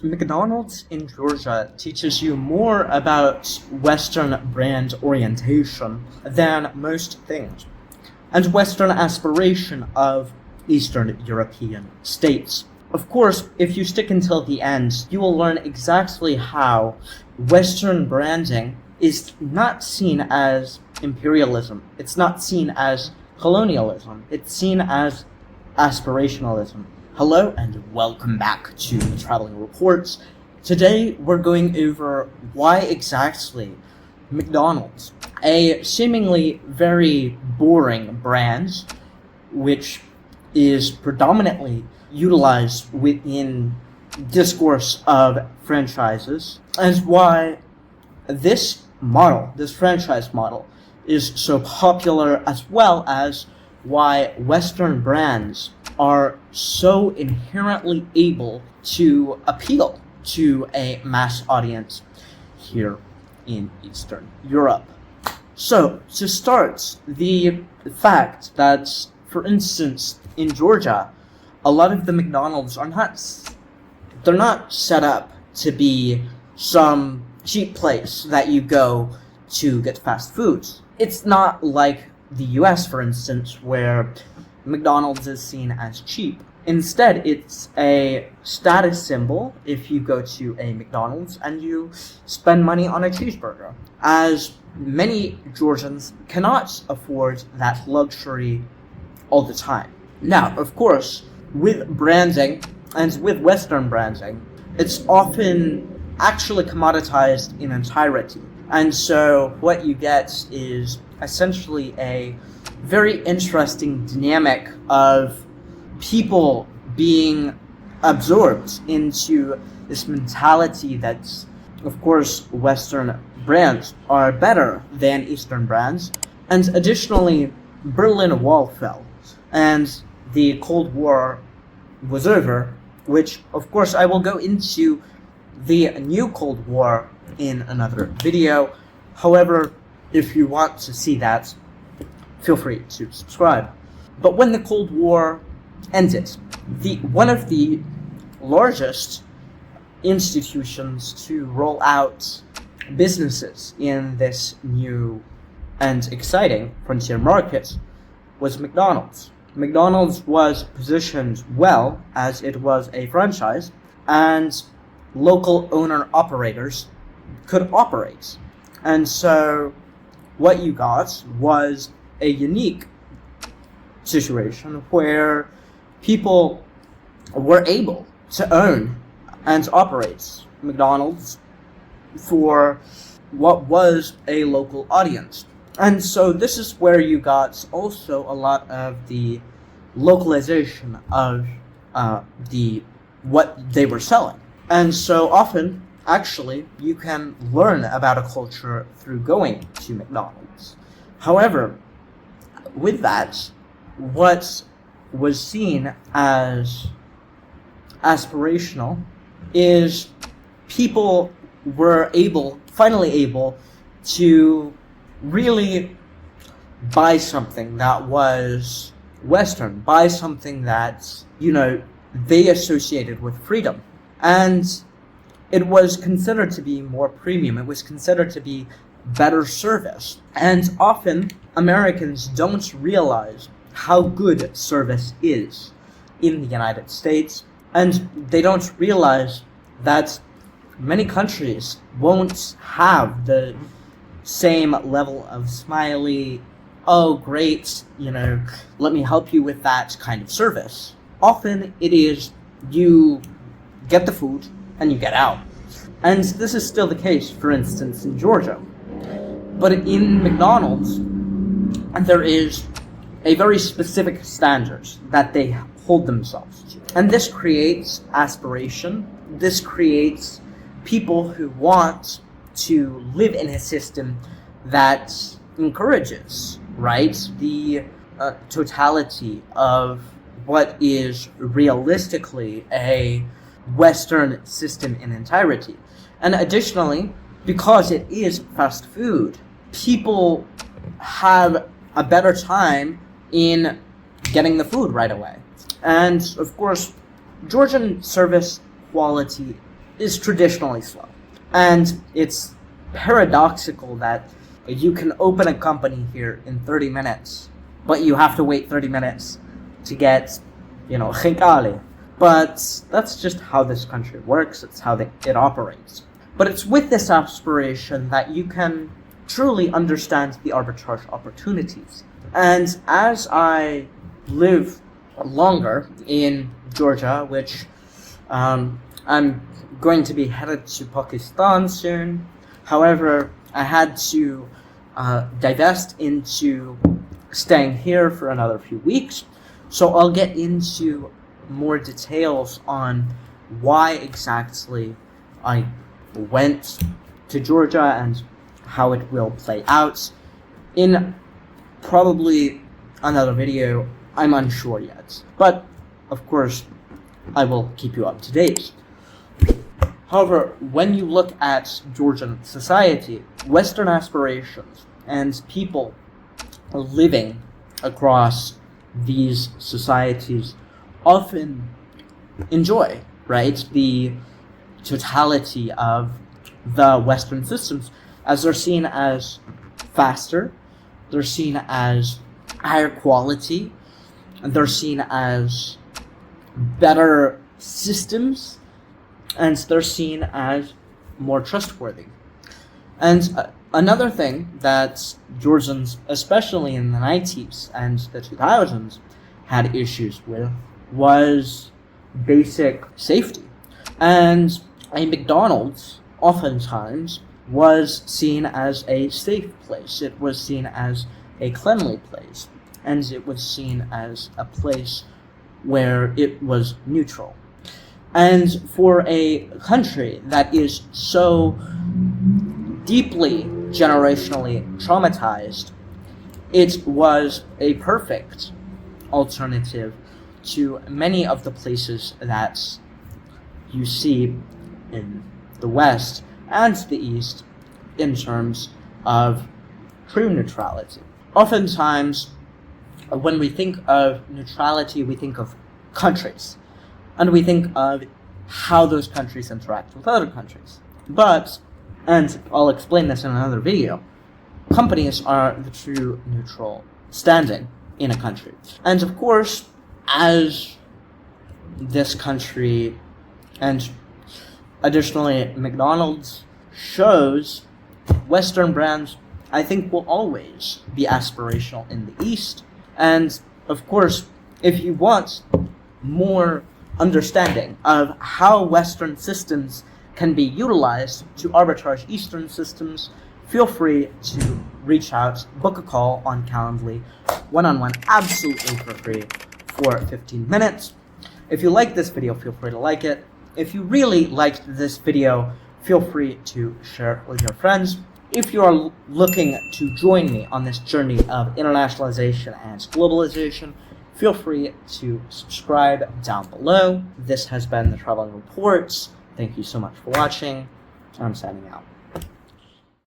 McDonald's in Georgia teaches you more about Western brand orientation than most things, and Western aspiration of Eastern European states. Of course, if you stick until the end, you will learn exactly how Western branding is not seen as imperialism, it's not seen as colonialism, it's seen as aspirationalism. Hello and welcome back to the Traveling Reports. Today we're going over why exactly McDonald's, a seemingly very boring brand, which is predominantly utilized within discourse of franchises, and why this franchise model, is so popular, as well as why Western brands are so inherently able to appeal to a mass audience here in Eastern Europe. So, to start, the fact that, for instance, in Georgia, a lot of the McDonald's they're not set up to be some cheap place that you go to get fast foods. It's not like the US, for instance, where McDonald's is seen as cheap. Instead, it's a status symbol if you go to a McDonald's and you spend money on a cheeseburger, as many Georgians cannot afford that luxury all the time. Now, of course, with branding, and with Western branding, it's often actually commoditized in entirety. And so what you get is essentially a very interesting dynamic of people being absorbed into this mentality that, of course, Western brands are better than Eastern brands. And additionally, Berlin Wall fell, and the Cold War was over, which, of course, I will go into the new Cold War in another video. However, if you want to see that, feel free to subscribe. But when the Cold War ended, one of the largest institutions to roll out businesses in this new and exciting frontier market was McDonald's. McDonald's was positioned well, as it was a franchise, and local owner-operators could operate. And so what you got was a unique situation where people were able to own and operate McDonald's for what was a local audience. And so this is where you got also a lot of the localization of what they were selling. And so often, actually, you can learn about a culture through going to McDonald's. However, with that, what was seen as aspirational is people were finally able to really buy something that was Western, buy something that, they associated with freedom. And it was considered to be more premium. It was considered to be better service. And often, Americans don't realize how good service is in the United States. And they don't realize that many countries won't have the same level of smiley, oh great, let me help you with that kind of service. Often it is you get the food and you get out. And this is still the case, for instance, in Georgia. But in McDonald's, there is a very specific standard that they hold themselves to. And this creates aspiration. This creates people who want to live in a system that encourages, the totality of what is realistically a Western system in entirety. And additionally, because it is fast food, people have a better time in getting the food right away. And of course, Georgian service quality is traditionally slow. And it's paradoxical that you can open a company here in 30 minutes, but you have to wait 30 minutes to get, khinkali. But that's just how this country works. It's how it operates. But it's with this aspiration that you can truly understand the arbitrage opportunities. And as I live longer in Georgia, which I'm going to be headed to Pakistan soon. However, I had to divest into staying here for another few weeks. So I'll get into more details on why exactly I went to Georgia and how it will play out in probably another video. I'm unsure yet, but of course I will keep you up to date. However, when you look at Georgian society, Western aspirations and people living across these societies often enjoy, right, the totality of the Western systems, as they're seen as faster, they're seen as higher quality, and they're seen as better systems, and they're seen as more trustworthy. And another thing that Georgians, especially in the 90s and the 2000s, had issues with was basic safety. And a McDonald's oftentimes was seen as a safe place. It was seen as a cleanly place. And it was seen as a place where it was neutral. And for a country that is so deeply generationally traumatized, it was a perfect alternative to many of the places that you see in the West and the East in terms of true neutrality. Oftentimes, when we think of neutrality, we think of countries, and we think of how those countries interact with other countries. But, and I'll explain this in another video, companies are the true neutral standing in a country. And of course, as this country, and additionally McDonald's, shows, Western brands, I think, will always be aspirational in the East. And of course, if you want more understanding of how Western systems can be utilized to arbitrage Eastern systems, feel free to reach out, book a call on Calendly, one-on-one, absolutely for free, for 15 minutes. If you like this video, feel free to like it. If you really liked this video, feel free to share it with your friends. If you are looking to join me on this journey of internationalization and globalization, feel free to subscribe down below. This has been the Traveling Reports. Thank you so much for watching. I'm signing out.